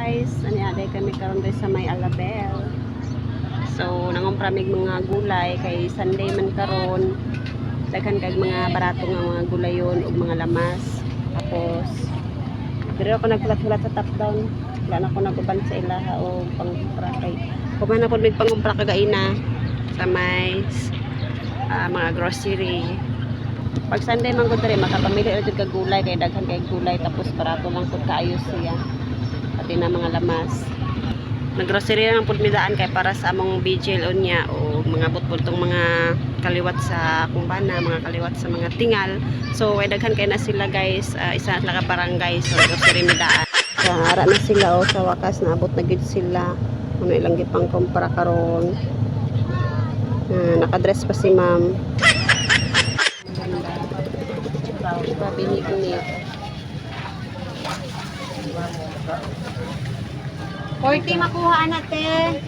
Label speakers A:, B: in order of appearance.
A: guys, ani aday kami karon sa may Alabel. So nangumpra mig mga gulay kay Sunday man karon. Daghan kag mga barato nga mga gulayon ug mga lamas. Tapos diri ako naghulat-hulat sa top down. Wala na ako naguban sa ilaha o pangumpra kay kumahan na pod mig pangumpra kagaina sa may mga grocery. Pag Sunday man gud diri makapamili ra jud kag gulay kay daghan kay gulay tapos barato lang pud kaayo siya. Pati na mga lamas. Naggrocery lang pud midaan kay para sa among vigil unya o mga butbutong mga kaliwat sa kumbana, mga kaliwat sa mga tingal. So way daghan kay na sila guys, isa na ka barangay so grocery midaan. Sa ara na sila o sa wakas naabot na gid sila. Ano ilang gipang kumpara karon. Nakadress pa si ma'am. Grabe ni
B: 40 makuha natin.